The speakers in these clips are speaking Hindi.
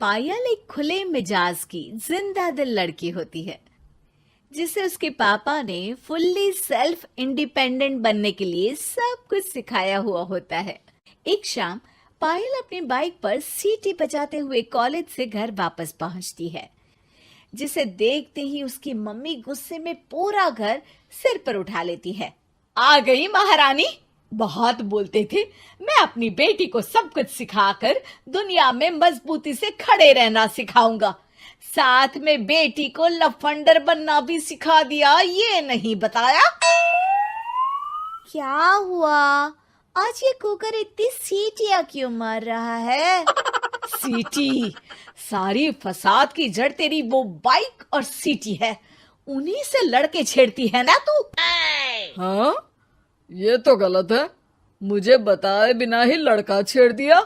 पायल एक खुले मिजाज की जिंदा दिल लड़की होती है जिसे उसके पापा ने फुल्ली सेल्फ इंडिपेंडेंट बनने के लिए सब कुछ सिखाया हुआ होता है। एक शाम पायल अपनी बाइक पर सीटी बजाते हुए कॉलेज से घर वापस पहुंचती है, जिसे देखते ही उसकी मम्मी गुस्से में पूरा घर सिर पर उठा लेती है। आ गई महारानी, बहुत बोलते थे मैं अपनी बेटी को सब कुछ सिखाकर दुनिया में मजबूती से खड़े रहना सिखाऊंगा, साथ में बेटी को लफंडर बनना भी सिखा दिया, ये नहीं बताया। क्या हुआ? आज ये कुकर इतनी सीटियां क्यों मार रहा है? सीटी? सारी फसाद की जड़ तेरी वो बाइक और सीटी है, उन्हीं से लड़के छेड़ती है ना तू। हाँ, ये तो गलत है, मुझे बताए बिना ही लड़का छेड़ दिया।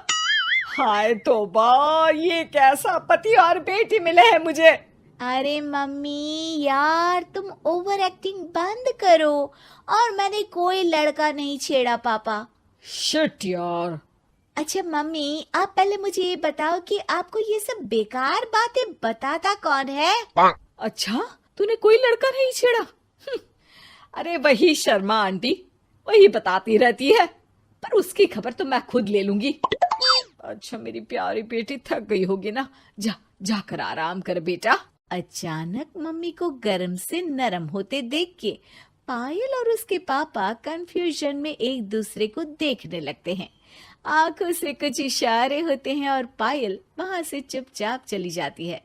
हाय तौबा, ये कैसा पति और बेटी मिले हैं मुझे। अरे मम्मी यार, तुम ओवर एक्टिंग बंद करो, और मैंने कोई लड़का नहीं छेड़ा पापा। शिट यार। अच्छा मम्मी, आप पहले मुझे ये बताओ कि आपको ये सब बेकार बातें बताता कौन है? अच्छा, तूने कोई लड़का नहीं छेड़ा? अरे वही शर्मा आंटी, वही बताती रहती है, पर उसकी खबर तो मैं खुद ले लूंगी। अच्छा मेरी प्यारी बेटी, थक गई होगी ना, जाकर आराम कर बेटा। अचानक मम्मी को गर्म से नरम होते देख के पायल और उसके पापा कंफ्यूजन में एक दूसरे को देखने लगते हैं। आंखों से कुछ इशारे होते हैं और पायल वहां से चुपचाप चली जाती है।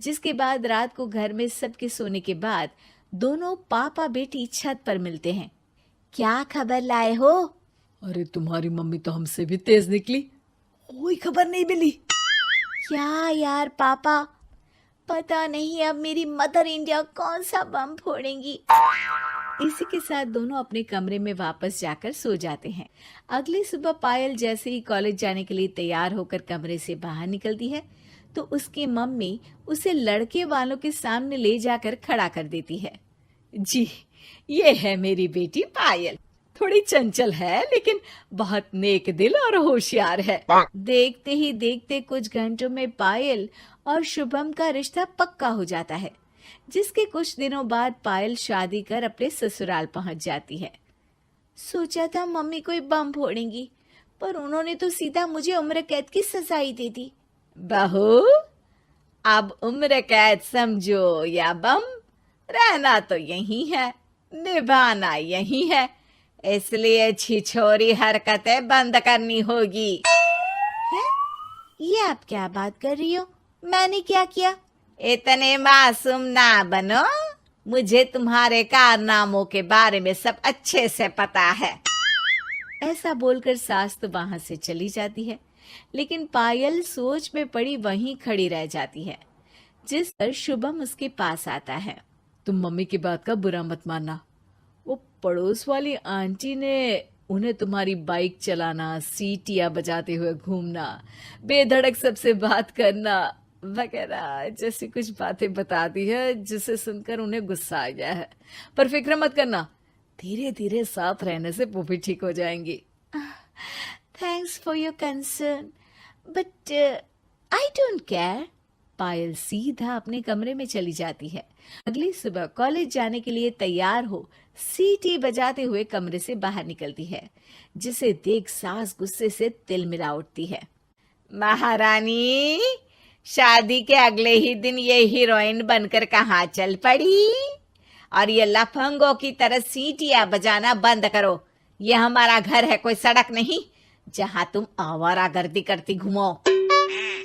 जिसके बाद रात को घर में सबके सोने के बाद दोनों पापा बेटी छत पर मिलते हैं। क्या खबर लाए हो? अरे तुम्हारी मम्मी तो हमसे भी तेज निकली, कोई खबर नहीं मिली। क्या यार पापा, पता नहीं अब मेरी मदर इंडिया कौन सा बम फोड़ेंगी। इसी के साथ दोनों अपने कमरे में वापस जाकर सो जाते हैं। अगली सुबह पायल जैसे ही कॉलेज जाने के लिए तैयार होकर कमरे से बाहर निकलती है तो उसकी मम्मी उसे लड़के वालों के सामने ले जाकर खड़ा कर देती है। जी, ये है मेरी बेटी पायल, थोड़ी चंचल है लेकिन बहुत नेक दिल और होशियार है। देखते ही देखते कुछ घंटों में पायल और शुभम का रिश्ता पक्का हो जाता है, जिसके कुछ दिनों बाद पायल शादी कर अपने ससुराल पहुंच जाती है। सोचा था मम्मी कोई बम फोड़ेंगी, पर उन्होंने तो सीधा मुझे उम्र कैद की सजा ही दे दी। बहू, अब उम्र कैद समझो या बम, रहना तो यही है, निभाना यही है, इसलिए छिछोरी हरकतें बंद करनी होगी। है? ये आप क्या बात कर रही हो? मैंने क्या किया? इतने मासूम ना बनो, मुझे तुम्हारे कारनामों के बारे में सब अच्छे से पता है। ऐसा बोलकर सास तो वहां से चली जाती है, लेकिन पायल सोच में पड़ी वहीं खड़ी रह जाती है। जिस पर शुभम उसके पास आता है। तुम मम्मी की बात का बुरा मत मानना, वो पड़ोस वाली आंटी ने उन्हें तुम्हारी बाइक चलाना, सीटियां बजाते हुए घूमना, बेधड़क सबसे बात करना वगैरह जैसी कुछ बातें बता दी है, जिसे सुनकर उन्हें गुस्सा आ गया है। पर फिक्र मत करना, धीरे धीरे साथ रहने से वो भी ठीक हो जाएंगी। Thanks for your concern, but I don't care. Payal सीधा अपने कमरे में चली जाती है। अगली सुबह कॉलेज जाने के लिए तैयार हो सीटी बजाते हुए कमरे से बाहर निकलती है, जिसे देख सास गुस्से से तिलमिला उठती है। महारानी, शादी के अगले ही दिन ये हीरोइन बनकर कहाँ चल पड़ी? और ये लफंगों की तरह सीटियां बजाना बंद करो, ये हमारा घर है, कोई सड़क नहीं जहाँ तुम आवारागर्दी करती घूमो।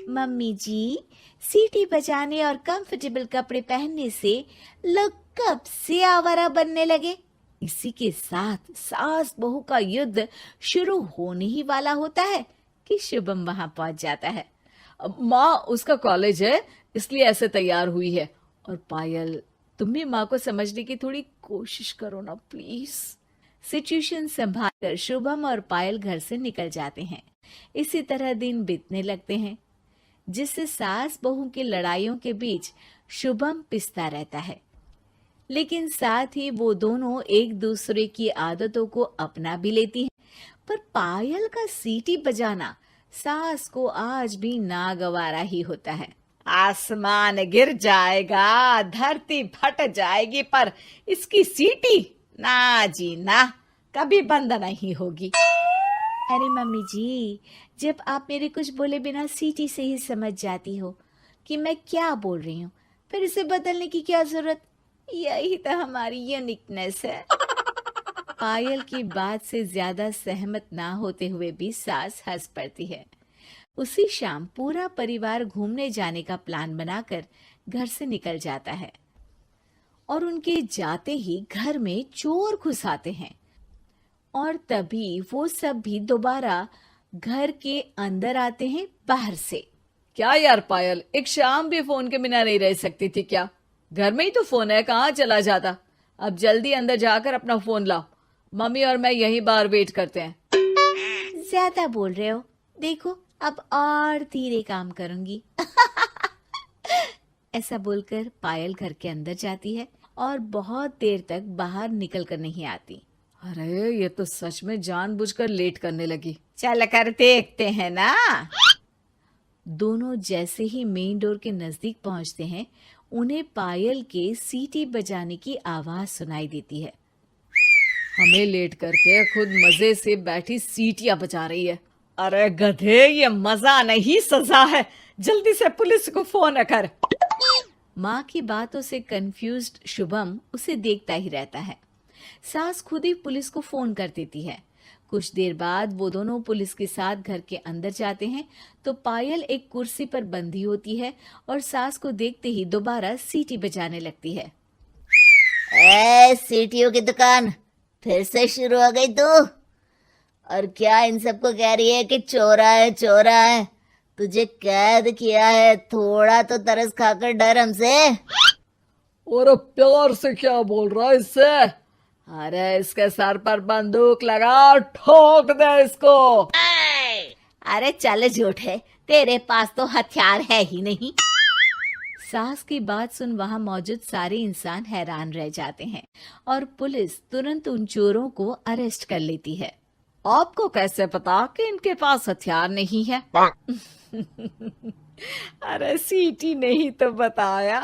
मम्मी जी, सीटी बजाने और कंफर्टेबल कपड़े पहनने से लोग कब से आवारा बनने लगे? इसी के साथ सास बहू का युद्ध शुरू होने ही वाला होता है कि शुभम वहां पहुंच जाता है। माँ, उसका कॉलेज है इसलिए ऐसे तैयार हुई है। और पायल, तुम भी माँ को समझने की थोड़ी कोशिश करो ना प्लीज। सिचुएशन संभालकर शुभम और पायल घर से निकल जाते हैं। इसी तरह दिन बीतने लगते हैं, जिससे सास बहू की लड़ाइयों के बीच शुभम पिसता रहता है, लेकिन साथ ही वो दोनों एक दूसरे की आदतों को अपना भी लेती हैं। पर पायल का सीटी बजाना सास को आज भी नागवारा ही होता है। आसमान गिर जाएगा, धरती फट जाएगी, पर इसकी सीटी ना जी ना, कभी बंद नहीं होगी। अरे मम्मी जी, जब आप मेरे कुछ बोले बिना सीटी से ही समझ जाती हो कि मैं क्या बोल रही हूँ, फिर इसे बदलने की क्या जरूरत? यही तो हमारी यूनिकनेस है। पायल की बात से ज्यादा सहमत ना होते हुए भी सास हंस पड़ती है। उसी शाम पूरा परिवार घूमने जाने का प्लान बनाकर घर से निकल जाता है और उनके जाते ही घर में चोर घुस आते हैं और तभी वो सब भी दोबारा घर के अंदर आते हैं बाहर से। क्या यार पायल, एक शाम भी फोन के बिना नहीं रह सकती थी क्या? घर में ही तो फोन है, कहाँ चला जाता? अब जल्दी अंदर जाकर अपना फोन लाओ, मम्मी और मैं यहीं बाहर वेट करते हैं। ज्यादा बोल रहे हो, देखो अब और धीरे काम करूंगी। ऐसा बोलकर पायल घर के अंदर जाती है और बहुत देर तक बाहर निकल कर नहीं आती। अरे ये तो सच में जानबूझकर लेट करने लगी। चल कर देखते हैं ना। दोनों जैसे ही मेन डोर के नजदीक पहुंचते हैं, उन्हें पायल के सीटी बजाने की आवाज सुनाई देती है। हमें लेट करके खुद मजे से बैठी सीटियां बजा रही है। अरे गधे, ये मजा नहीं सजा है, जल्दी से पुलिस को फोन कर। माँ की बातों से कंफ्यूज्ड शुभम उसे देखता ही रहता है। सास खुद ही पुलिस को फोन कर देती है। कुछ देर बाद वो दोनों पुलिस के साथ घर के अंदर जाते हैं तो पायल एक कुर्सी पर बंधी होती है और सास को देखते ही दोबारा सीटी बजाने लगती है। सीटियों की दुकान फिर से शुरू हो गई तू? और क्या इन सबको कह रही है कि चोरा है चोरा है? तुझे कैद किया है, थोड़ा तो तरस खाकर डर हमसे। और प्यार से क्या बोल रहा है इससे? अरे इसके सर पर बंदूक लगा, ठोक दे इसको। अरे चल झूठे, तेरे पास तो हथियार है ही नहीं। सास की बात सुन वहां मौजूद सारे इंसान हैरान रह जाते हैं और पुलिस तुरंत उन चोरों को अरेस्ट कर लेती है। आपको कैसे पता कि इनके पास हथियार नहीं है? अरे सीटी नहीं तो बताया।